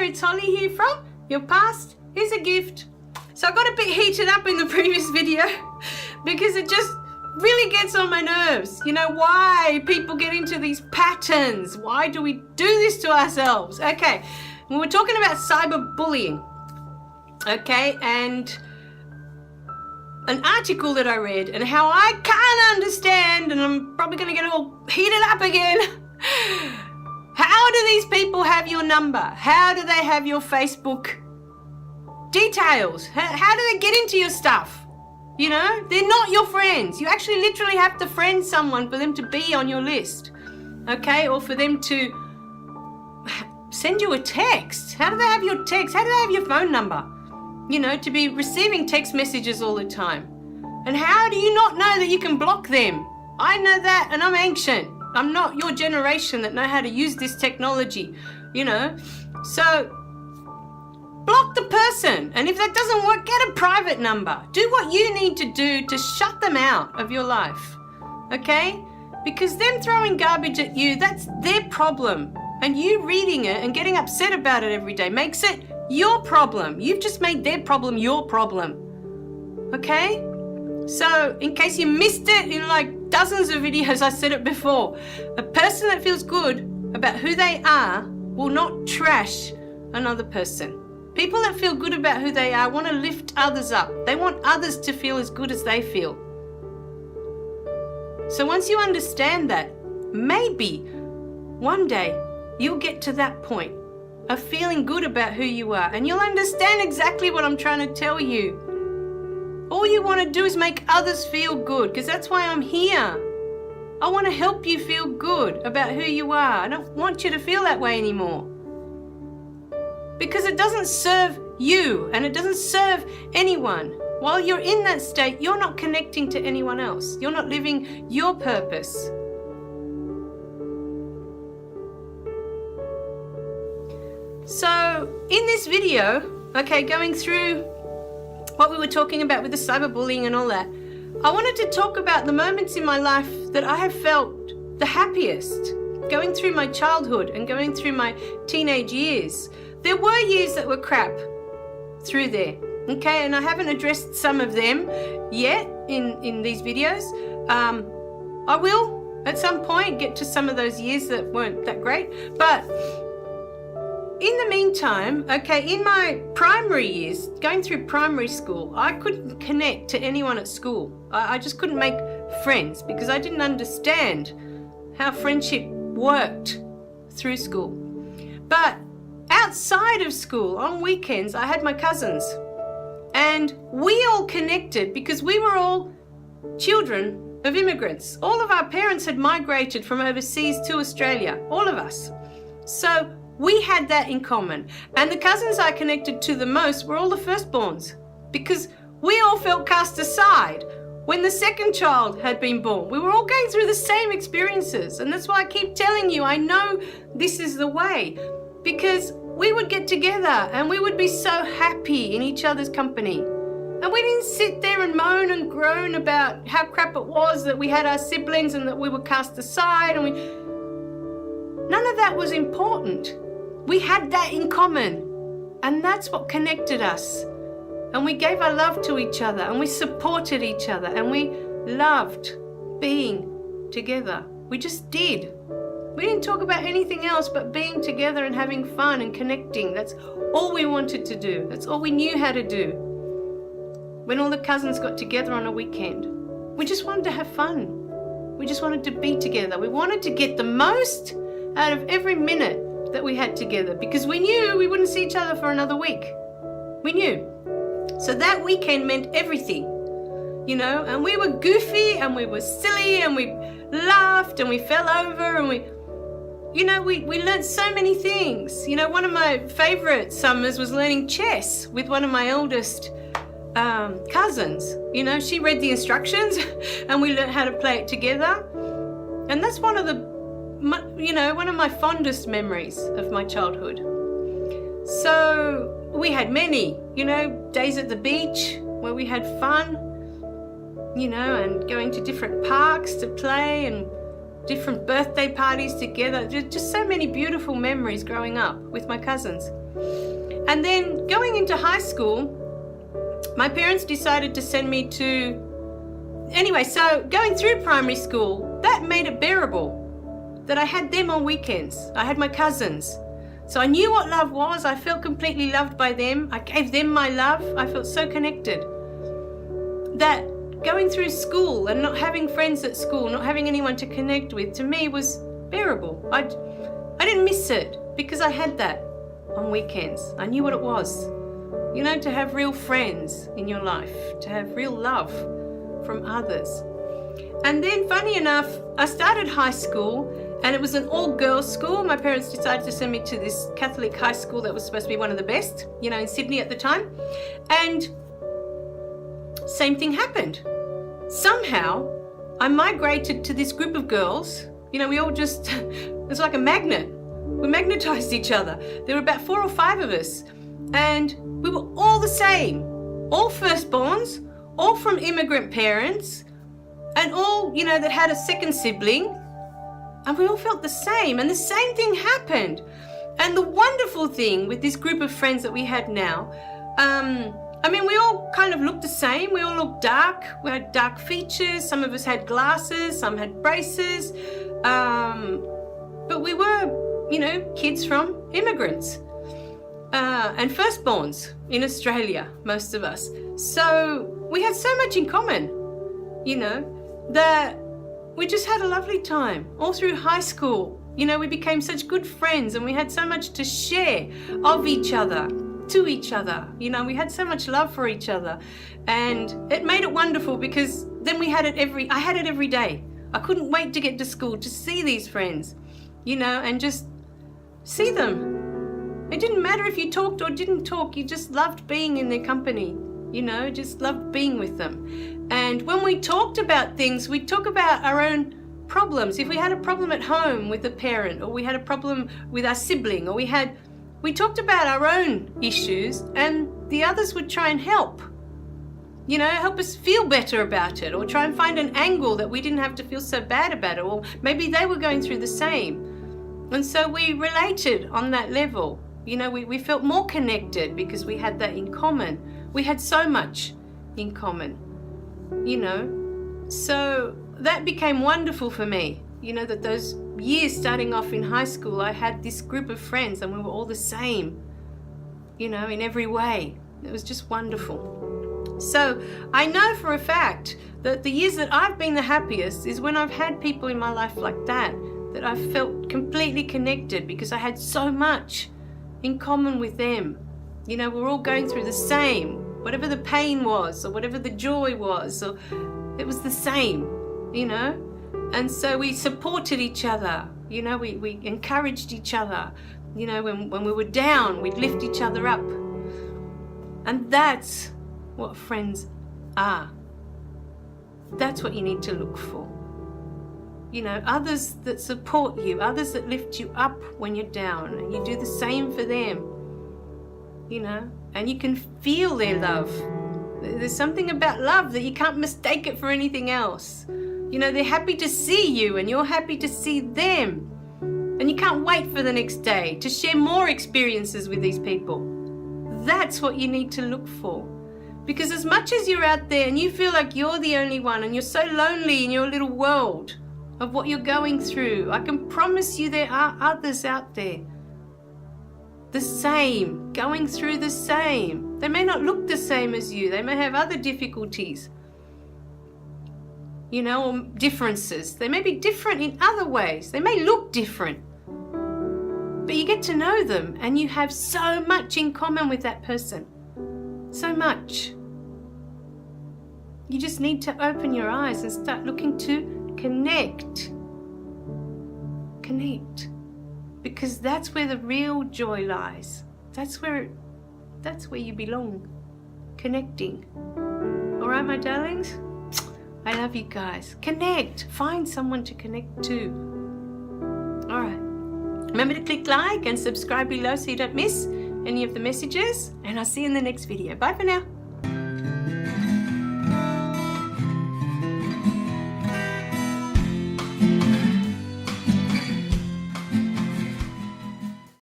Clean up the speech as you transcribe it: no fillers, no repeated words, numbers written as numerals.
it's Holly here from Your Past is a Gift. So I got a bit heated up in the previous video because it just really gets on my nerves. You know, why people get into these patterns? Why do we do this to ourselves? Okay, we were talking about cyberbullying. Okay, and an article that I read and how I can't understand, and I'm probably going to get all heated up again. How do these people have your number? How do they have your Facebook details? How do they get into your stuff? You know, they're not your friends. You actually literally have to friend someone for them to be on your list, okay? Or for them to send you a text. How do they have your text? How do they have your phone number? You know, to be receiving text messages all the time. And how do you not know that you can block them? I know that, and I'm ancient. I'm not your generation that know how to use this technology, you know. So block the person, and if that doesn't work, get a private number. Do what you need to do to shut them out of your life, okay? Because them throwing garbage at you, that's their problem. And you reading it and getting upset about it every day makes it your problem. You've just made their problem your problem, okay? So in case you missed it, in like dozens of videos I said it before, a person that feels good about who they are will not trash another person. People that feel good about who they are want to lift others up. They want others to feel as good as they feel. So once you understand that, maybe one day you'll get to that point of feeling good about who you are, and you'll understand exactly what I'm trying to tell you. All you want to do is make others feel good, because that's why I'm here. I want to help you feel good about who you are. I don't want you to feel that way anymore. Because it doesn't serve you, and it doesn't serve anyone. While you're in that state, you're not connecting to anyone else. You're not living your purpose. So in this video, okay, going through what we were talking about with the cyberbullying and all that, I wanted to talk about the moments in my life that I have felt the happiest, going through my childhood and going through my teenage years. There were years that were crap through there, okay, and I haven't addressed some of them yet in these videos. I will at some point get to some of those years that weren't that great, but in the meantime, okay, in my primary years, going through primary school, I couldn't connect to anyone at school. I just couldn't make friends because I didn't understand how friendship worked through school. But outside of school, on weekends, I had my cousins, and we all connected because we were all children of immigrants. All of our parents had migrated from overseas to Australia, all of us. So we had that in common. And the cousins I connected to the most were all the firstborns, because we all felt cast aside when the second child had been born. We were all going through the same experiences, and that's why I keep telling you, I know this is the way. Because we would get together and we would be so happy in each other's company. And we didn't sit there and moan and groan about how crap it was that we had our siblings and that we were cast aside. And none of that was important. We had that in common. And that's what connected us. And we gave our love to each other, and we supported each other, and we loved being together. We just did. We didn't talk about anything else but being together and having fun and connecting. That's all we wanted to do. That's all we knew how to do. When all the cousins got together on a weekend, we just wanted to have fun. We just wanted to be together. We wanted to get the most out of every minute that we had together, because we knew we wouldn't see each other for another week. We knew. So that weekend meant everything, you know, and we were goofy and we were silly and we laughed and we fell over and we learned so many things. You know, one of my favorite summers was learning chess with one of my eldest cousins. You know, she read the instructions and we learned how to play it together. And that's one of my fondest memories of my childhood. So we had many, days at the beach where we had fun, and going to different parks to play and different birthday parties together. Just so many beautiful memories growing up with my cousins. And then going into high school, my parents decided to send me to... Anyway, so going through primary school, that made it bearable. That I had them on weekends. I had my cousins. So I knew what love was. I felt completely loved by them. I gave them my love. I felt so connected. That going through school and not having friends at school, not having anyone to connect with, to me was bearable. I didn't miss it because I had that on weekends. I knew what it was. You know, to have real friends in your life, to have real love from others. And then, funny enough, I started high school and it was an all-girls school. My parents decided to send me to this Catholic high school that was supposed to be one of the best, you know, in Sydney at the time. And same thing happened. Somehow, I migrated to this group of girls. You know, we all just, it was like a magnet. We magnetized each other. There were about 4 or 5 of us. And we were all the same. All firstborns, all from immigrant parents, and all, you know, that had a second sibling. And we all felt the same. And the same thing happened. And the wonderful thing with this group of friends that we had now, I mean, we all kind of looked the same. We all looked dark. We had dark features. Some of us had glasses. Some had braces. But we were, you know, kids from immigrants and firstborns in Australia, most of us. So we had so much in common, you know, that we just had a lovely time all through high school. You know, we became such good friends and we had so much to share of each other, to each other. You know, we had so much love for each other, and it made it wonderful because then I had it every day. I couldn't wait to get to school to see these friends, you know, and just see them. It didn't matter if you talked or didn't talk, you just loved being in their company, you know, just loved being with them. And when we talked about things, we'd talk about our own problems. If we had a problem at home with a parent, or we had a problem with our sibling, or we talked about our own issues, and the others would try and help. You know, help us feel better about it, or try and find an angle that we didn't have to feel so bad about it, or maybe they were going through the same. And so we related on that level. You know, we felt more connected because we had that in common. We had so much in common, you know. So that became wonderful for me, you know, that those years starting off in high school, I had this group of friends and we were all the same, you know, in every way. It was just wonderful. So I know for a fact that the years that I've been the happiest is when I've had people in my life like that I've felt completely connected because I had so much in common with them. You know, we're all going through the same, whatever the pain was or whatever the joy was, or it was the same, you know. And so we supported each other, you know, we encouraged each other, you know, when we were down, we'd lift each other up. And that's what friends are. That's what you need to look for. You know, others that support you, others that lift you up when you're down, and you do the same for them, you know, and you can feel their love. There's something about love that you can't mistake it for anything else. You know, they're happy to see you and you're happy to see them. And you can't wait for the next day to share more experiences with these people. That's what you need to look for. Because as much as you're out there and you feel like you're the only one and you're so lonely in your little world of what you're going through, I can promise you there are others out there the same, going through the same. They may not look the same as you. They may have other difficulties, you know, or differences. They may be different in other ways. They may look different. But you get to know them and you have so much in common with that person. So much. You just need to open your eyes and start looking to connect. Connect. Because that's where the real joy lies. That's where you belong. Connecting. All right, my darlings? I love you guys. Connect. Find someone to connect to. All right. Remember to click like and subscribe below so you don't miss any of the messages. And I'll see you in the next video. Bye for now.